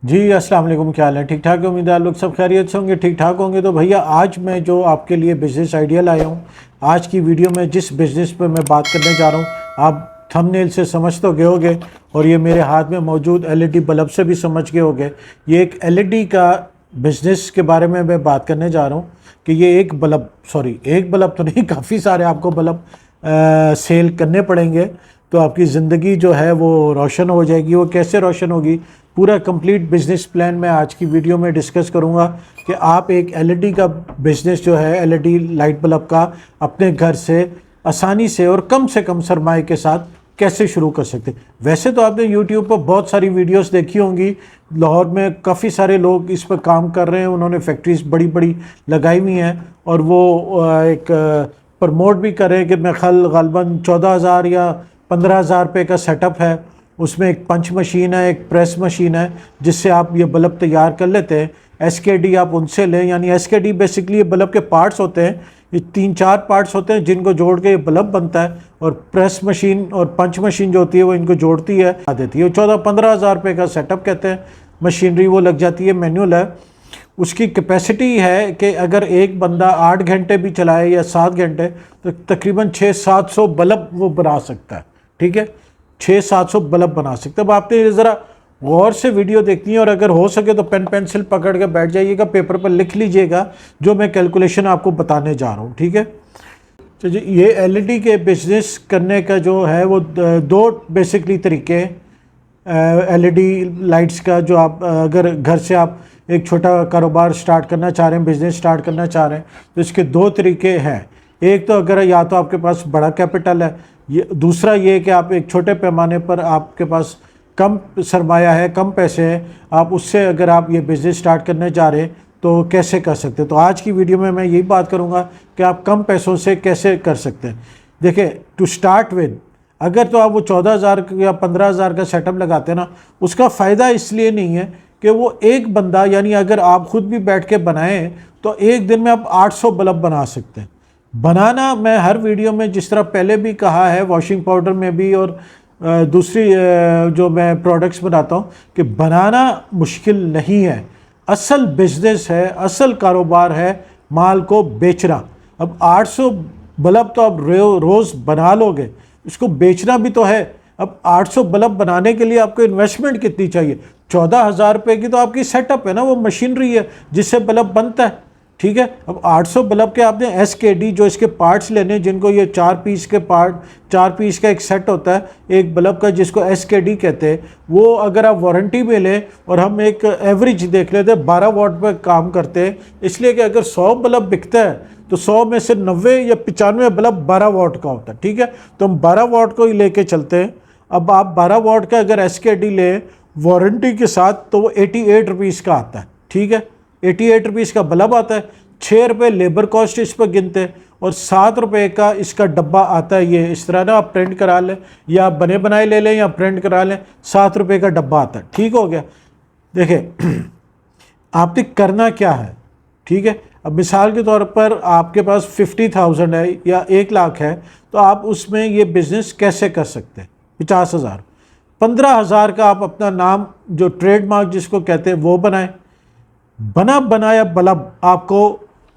जी अस्सलाम वालेकुम, क्या हाल है? ठीक ठाक है, उम्मीद है आप लोग सब खैरियत से होंगे, ठीक ठाक होंगे। तो भैया आज मैं जो आपके लिए बिज़नेस आइडिया लाया हूँ, आज की वीडियो में जिस बिज़नेस पे मैं बात करने जा रहा हूँ, आप थंबनेल से समझ तो गए होंगे और ये मेरे हाथ में मौजूद एलईडी बल्ब से भी समझ गए होंगे। ये एक एलईडी का बिज़नेस के बारे में मैं बात करने जा रहा हूँ कि ये एक बल्ब तो नहीं, काफ़ी सारे आपको बल्ब सेल करने पड़ेंगे तो आपकी ज़िंदगी जो है वो रोशन हो जाएगी। वो कैसे रोशन होगी, पूरा कंप्लीट बिजनेस प्लान मैं आज की वीडियो में डिस्कस करूंगा कि आप एक एलईडी का बिज़नेस जो है, एलईडी लाइट बल्ब का, अपने घर से आसानी से और कम से कम सरमाए के साथ कैसे शुरू कर सकते हैं। वैसे तो आपने यूट्यूब पर बहुत सारी वीडियोस देखी होंगी, लाहौर में काफ़ी सारे लोग इस पर काम कर रहे हैं, उन्होंने फैक्ट्रीज बड़ी बड़ी लगाई हुई हैं और वो एक प्रमोट भी कर रहे हैं कि मैं गालबन 14,000 या 15,000 रुपये का सेटअप है, उसमें एक पंच मशीन है, एक प्रेस मशीन है, जिससे आप ये बल्ब तैयार कर लेते हैं। एसकेडी आप उनसे लें, यानी एसकेडी बेसिकली ये बल्ब के पार्ट्स होते हैं, ये 3-4 पार्ट्स होते हैं जिनको जोड़ के ये बल्ब बनता है, और प्रेस मशीन और पंच मशीन जो होती है वो इनको जोड़ती है, देती है। 14-15,000 रुपये का सेटअप कहते हैं, मशीनरी वो लग जाती है, मैनुअल है। उसकी कैपेसिटी है कि अगर एक बंदा 8 घंटे भी चलाए या 7 घंटे तो तकरीबन 600-700 बल्ब वो बना सकता है। ठीक है, 600-700 बल्ब बना सकते हैं। अब आपने ज़रा गौर से वीडियो देखनी है और अगर हो सके तो पेन पेंसिल पकड़ के बैठ जाइएगा, पेपर पर लिख लीजिएगा जो मैं कैलकुलेशन आपको बताने जा रहा हूँ। ठीक है, तो ये एलईडी के बिजनेस करने का जो है वो दो बेसिकली तरीके एलईडी लाइट्स का, जो आप अगर घर से आप एक छोटा कारोबार स्टार्ट करना चाह रहे हैं, बिजनेस स्टार्ट करना चाह रहे हैं, तो इसके दो तरीके हैं। एक तो अगर या तो आपके पास बड़ा कैपिटल है, ये दूसरा ये कि आप एक छोटे पैमाने पर, आपके पास कम सरमाया है, कम पैसे हैं, आप उससे अगर आप ये बिज़नेस स्टार्ट करने जा रहे हैं तो कैसे कर सकते हैं। तो आज की वीडियो में मैं यही बात करूंगा कि आप कम पैसों से कैसे कर सकते हैं। देखिए, टू स्टार्ट विद, अगर तो आप वो 14,000 या 15,000 का सेटअप लगाते हैं ना, उसका फ़ायदा इसलिए नहीं है कि वो एक बंदा, यानी अगर आप खुद भी बैठ के बनाएं तो एक दिन में आप 800 बल्ब बना सकते हैं। बनाना, मैं हर वीडियो में जिस तरह पहले भी कहा है, वॉशिंग पाउडर में भी और दूसरी जो मैं प्रोडक्ट्स बनाता हूँ, कि बनाना मुश्किल नहीं है, असल बिजनेस है, असल कारोबार है माल को बेचना। अब 800 बल्ब तो आप रोज़ बना लोगे, इसको बेचना भी तो है। अब 800 बल्ब बनाने के लिए आपको इन्वेस्टमेंट कितनी चाहिए? 14,000 रुपये की तो आपकी सेटअप है ना, वो मशीनरी है जिससे बल्ब बनता है। ठीक है, अब 800 बल्ब के आपने एसकेडी जो इसके पार्ट्स लेने, जिनको ये 4 पीस के पार्ट, 4 पीस का एक सेट होता है एक बल्ब का, जिसको एसकेडी कहते हैं, वो अगर आप वारंटी में लें, और हम एक एवरेज देख लेते हैं 12 वाट पर काम करते हैं, इसलिए कि अगर 100 बल्ब बिकता है तो 100 में से 90 या 95 बल्ब 12 वाट का होता है। ठीक है, तो हम 12 वाट को ही लेके चलते हैं। अब आप 12 वाट का अगर एसकेडी लें वारंटी के साथ तो वो 88 रुपीज़ का आता है। ठीक है, 88 रुपीज़ का बल्ब आता है, 6 रुपये लेबर कॉस्ट इस पर गिनते हैं, और 7 रुपये का इसका डब्बा आता है। ये इस तरह ना, आप प्रिंट करा लें या बने बनाए ले लें या प्रिंट करा लें, 7 रुपये का डब्बा आता है। ठीक हो गया। देखिए, आपने करना क्या है। ठीक है, अब मिसाल के तौर पर आपके पास 50,000 है या 1 लाख है, तो आप उसमें ये बिज़नेस कैसे कर सकते हैं? 50,000, 15,000 का आप अपना नाम, जो ट्रेडमार्क जिसको कहते हैं, वो बनाएं। बना बनाया बल्ब आपको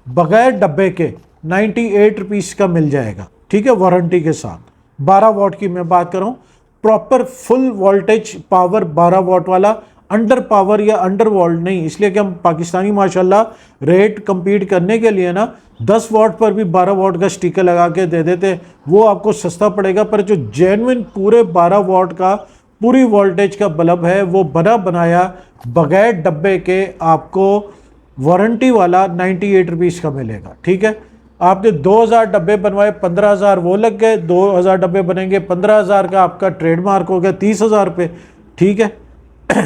बगैर डब्बे के 98 रुपीज़ का मिल जाएगा। ठीक है, वारंटी के साथ। 12 वाट की मैं बात कर रहा हूँ, प्रॉपर फुल वोल्टेज पावर 12 वाट वाला, अंडर पावर या अंडर वोल्ट नहीं, इसलिए कि हम पाकिस्तानी माशाल्लाह रेट compete करने के लिए ना 10 वाट पर भी 12 वाट का स्टिकर लगा के दे देते, वो आपको सस्ता पड़ेगा। पर जो जेन्युइन पूरे 12 वाट का पूरी वोल्टेज का बल्ब है, वो बना बनाया बगैर डब्बे के आपको वारंटी वाला 98 रुपीज़ का मिलेगा। ठीक है, आपने 2,000 डब्बे बनवाए, 15,000 वो लग गए, 2,000 डब्बे बनेंगे, 15,000 का आपका ट्रेडमार्क हो गया 30,000 रुपये। ठीक है,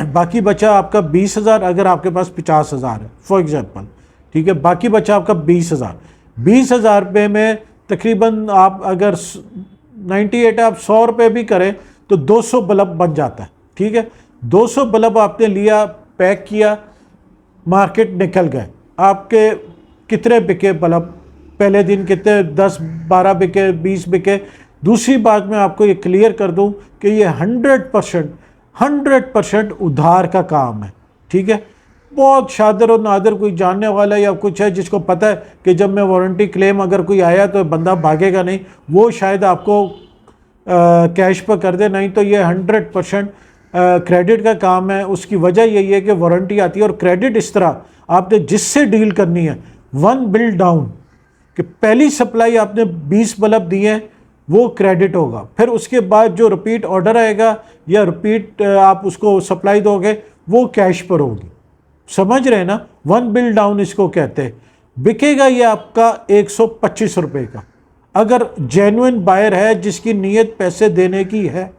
बाकी बचा आपका 20,000, अगर आपके पास 50,000 है फॉर एग्जांपल। ठीक है, बाकी बचा आपका 20,000। 20,000 रुपये में तकरीबन आप अगर 98 आप 100 रुपये भी करें तो 200 बल्ब बन जाता है। ठीक है, 200 बल्ब आपने लिया, पैक किया, मार्केट निकल गए, आपके कितने बिके बल्ब? पहले दिन कितने? 10-12 बिके, 20 बिके। दूसरी बात मैं आपको ये क्लियर कर दूं कि ये 100% उधार का काम है। ठीक है। बहुत शादिर और नादिर कोई जानने वाला या कुछ है जिसको पता है कि जब मैं वारंटी क्लेम अगर कोई आया तो बंदा भागेगा नहीं, वो शायद आपको कैश पर कर दे, नहीं तो ये 100% क्रेडिट का काम है। उसकी वजह यही है कि वारंटी आती है और क्रेडिट इस तरह आपने जिससे डील करनी है, वन बिल डाउन, कि पहली सप्लाई आपने 20 बल्ब दिए हैं वो क्रेडिट होगा, फिर उसके बाद जो रिपीट ऑर्डर आएगा या रिपीट आप उसको सप्लाई दोगे वो कैश पर होगी। समझ रहे हैं ना, वन बिल डाउन इसको कहते हैं। बिकेगा ये आपका 125 रुपये का, अगर जेन्युइन बायर है जिसकी नीयत पैसे देने की है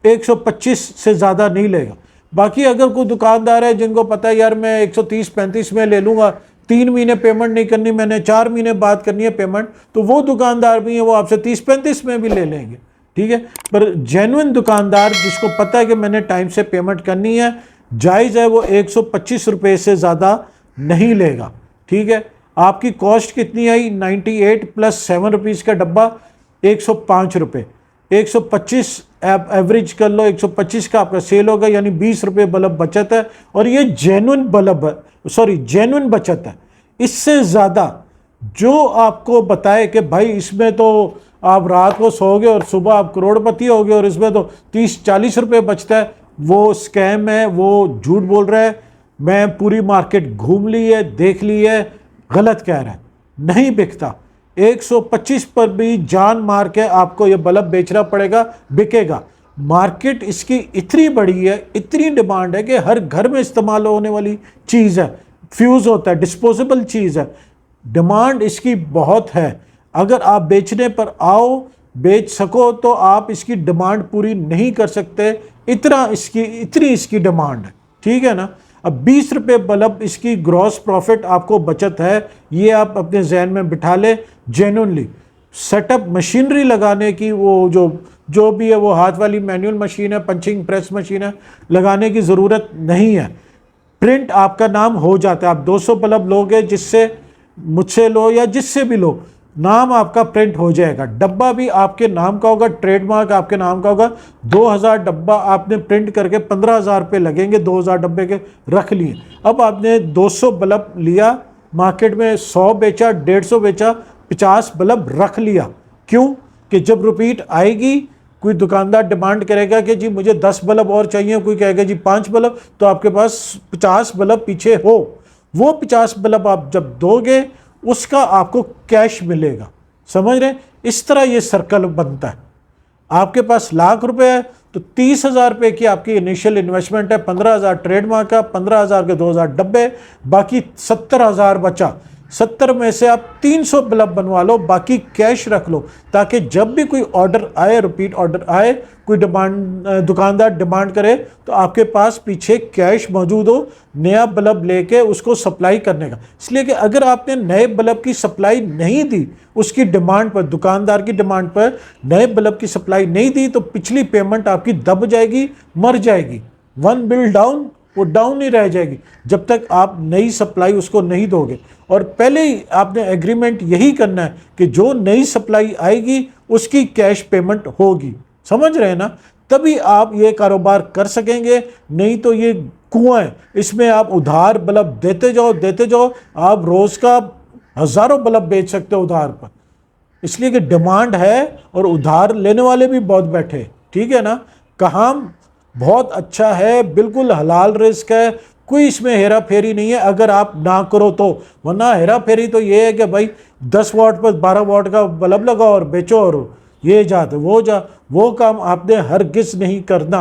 125 से ज़्यादा नहीं लेगा। बाकी अगर कोई दुकानदार है जिनको पता है यार मैं 130-35 में ले लूँगा, 3 महीने पेमेंट नहीं करनी मैंने, 4 महीने बाद करनी है पेमेंट, तो वो दुकानदार भी है, वो आपसे 30-35 में भी ले लेंगे, ठीक है। पर जेन्युइन दुकानदार जिसको पता है कि मैंने टाइम से पेमेंट करनी है, जायज़ है, वो 125 रुपये से ज़्यादा नहीं लेगा, ठीक है। आपकी कॉस्ट कितनी आई, 98 प्लस 7 रुपीज़ का डब्बा 105 रुपये, 125 एवरेज कर लो, 125 का आपका सेल होगा, यानी 20 रुपये बल्ब बचत है। और ये जेन्युइन बल्ब है, सॉरी जेन्युइन बचत है। इससे ज़्यादा जो आपको बताए कि भाई इसमें तो आप रात को सोओगे और सुबह आप करोड़पति होगे और इसमें तो 30-40 रुपये बचता है, वो स्कैम है, वो झूठ बोल रहा है। मैं पूरी मार्केट घूम ली है, देख ली है, गलत कह रहा है, नहीं बिकता। 125 पर भी जान मार के आपको ये बल्ब बेचना पड़ेगा, बिकेगा। मार्केट इसकी इतनी बड़ी है, इतनी डिमांड है कि हर घर में इस्तेमाल होने वाली चीज़ है, फ्यूज़ होता है, डिस्पोजेबल चीज़ है, डिमांड इसकी बहुत है। अगर आप बेचने पर आओ, बेच सको, तो आप इसकी डिमांड पूरी नहीं कर सकते, इतनी इसकी डिमांड है, ठीक है ना। अब 20 रुपये बल्ब इसकी ग्रॉस प्रॉफिट आपको बचत है, ये आप अपने जहन में बिठा ले। जेन्युइनली सेटअप मशीनरी लगाने की, वो जो भी है वो हाथ वाली मैनुअल मशीन है, पंचिंग प्रेस मशीन है, लगाने की ज़रूरत नहीं है। प्रिंट आपका नाम हो जाता है। आप 200 बल्ब लोगे, जिससे मुझसे लो या जिससे भी लो, नाम आपका प्रिंट हो जाएगा। डब्बा भी आपके नाम का होगा, ट्रेडमार्क आपके नाम का होगा। 2000 डब्बा आपने प्रिंट करके 15,000 रुपये लगेंगे, 2000 डब्बे के रख लिए। अब आपने 200 बल्ब लिया, मार्केट में 100 बेचा, 150 बेचा, 50 बल्ब रख लिया। क्यों? कि जब रिपीट आएगी, कोई दुकानदार डिमांड करेगा कि जी मुझे 10 बल्ब और चाहिए, कोई कहेगा जी 5 बल्ब, तो आपके पास 50 बल्ब पीछे हो। वो 50 बल्ब आप जब दोगे, उसका आपको कैश मिलेगा। समझ रहे हैं? इस तरह ये सर्कल बनता है। आपके पास लाख रुपए है तो 30,000 रुपये की आपकी इनिशियल इन्वेस्टमेंट है, 15,000 ट्रेडमार्क का, 15,000 के 2,000 डब्बे, बाकी 70,000 बचा। 70 में से आप 300 बल्ब बनवा लो, बाकी कैश रख लो, ताकि जब भी कोई ऑर्डर आए, रिपीट ऑर्डर आए, कोई दुकानदार डिमांड करे, तो आपके पास पीछे कैश मौजूद हो, नया बल्ब लेके उसको सप्लाई करने का। इसलिए कि अगर आपने नए बल्ब की सप्लाई नहीं दी, उसकी डिमांड पर, दुकानदार की डिमांड पर नए बल्ब की सप्लाई नहीं दी, तो पिछली पेमेंट आपकी दब जाएगी, मर जाएगी। वन बिल डाउन, वो डाउन ही रह जाएगी जब तक आप नई सप्लाई उसको नहीं दोगे। और पहले ही आपने एग्रीमेंट यही करना है कि जो नई सप्लाई आएगी उसकी कैश पेमेंट होगी। समझ रहे हैं ना? तभी आप ये कारोबार कर सकेंगे, नहीं तो ये कुआं है, इसमें आप उधार बल्ब देते जाओ, आप रोज़ का हज़ारों बल्ब बेच सकते हो उधार पर। इसलिए कि डिमांड है और उधार लेने वाले भी बहुत बैठे, ठीक है ना। काम बहुत अच्छा है, बिल्कुल हलाल रिस्क है, कोई इसमें हेरा फेरी नहीं है अगर आप ना करो तो। वरना हेरा फेरी तो ये है कि भाई 10 वाट पर 12 वाट का बल्ब लगाओ और बेचो, और ये जाते वो काम आपने हरगिज़ नहीं करना।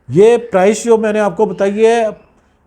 ये प्राइस जो मैंने आपको बताई है,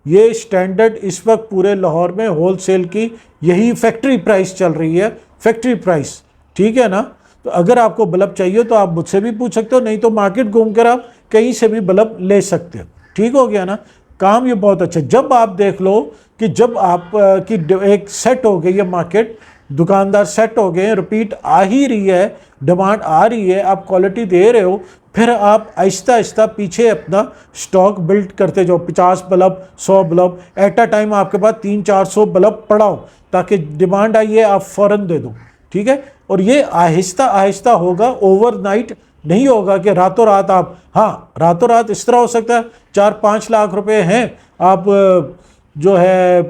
ये स्टैंडर्ड इस वक्त पूरे लाहौर में होलसेल की यही फैक्ट्री प्राइस चल रही है, फैक्ट्री प्राइस, ठीक है ना। तो अगर आपको बल्ब चाहिए तो आप मुझसे भी पूछ सकते हो, नहीं तो मार्केट घूमकर आप कहीं से भी बल्ब ले सकते हो। ठीक हो गया ना? काम ये बहुत अच्छा। जब आप देख लो कि जब आप की एक सेट हो गई है मार्केट, दुकानदार सेट हो गए, रिपीट आ ही रही है, डिमांड आ रही है, आप क्वालिटी दे रहे हो, फिर आप आहिस्ता आहिस्ता पीछे अपना स्टॉक बिल्ड करते जाओ। 50 bulb, 100 bulb, at a time आपके पास 300-400 बल्ब पड़ाओ, ताकि डिमांड आई है आप फ़ौरन दे दो। ठीक है? और ये आहिस्ता आहिस्ता होगा, ओवरनाइट नहीं होगा कि रातों रात आप, हाँ रातों रात इस तरह हो सकता है 4-5 लाख रुपए हैं, आप जो है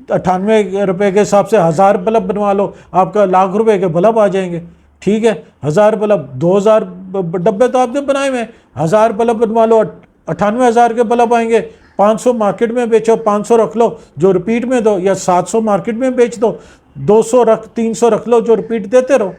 98 रुपये के हिसाब से 1000 बल्ब बनवा लो, आपका लाख रुपए के बल्ब आ जाएंगे। ठीक है, 1000 बल्ब, 2000 डब्बे तो आपने बनाए हुए हैं, 1000 बल्ब बनवा लो, 98,000 के बल्ब आएंगे। 500 मार्केट में बेचो, 500 रख लो जो रिपीट में दो, या 700 मार्केट में बेच दो, 200 रख 300 रख लो जो रिपीट देते रहो।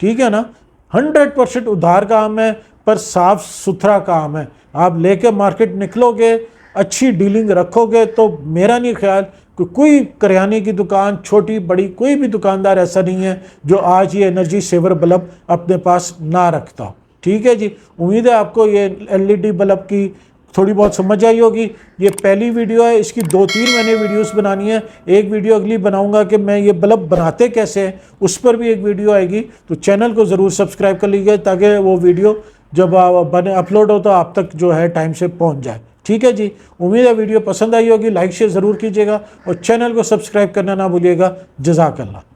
ठीक है ना, 100% उधार काम है पर साफ सुथरा काम है। आप लेके मार्केट निकलोगे, अच्छी डीलिंग रखोगे तो मेरा नहीं ख्याल कि कोई करियाने की दुकान, छोटी बड़ी, कोई भी दुकानदार ऐसा नहीं है जो आज ये एनर्जी सेवर बल्ब अपने पास ना रखता। ठीक है जी, उम्मीद है आपको ये एलईडी बल्ब की थोड़ी बहुत समझ आई होगी। ये पहली वीडियो है, इसकी 2-3 मैंने वीडियोस बनानी है। एक वीडियो अगली बनाऊंगा कि मैं ये बल्ब बनाते कैसे हैं, उस पर भी एक वीडियो आएगी। तो चैनल को ज़रूर सब्सक्राइब कर लीजिए ताकि वो वीडियो जब अपलोड हो तो आप तक जो है टाइम से पहुंच जाए। ठीक है जी, उम्मीद है वीडियो पसंद आई होगी। लाइक शेयर ज़रूर कीजिएगा और चैनल को सब्सक्राइब करना ना भूलिएगा। जज़ाकल्लाह।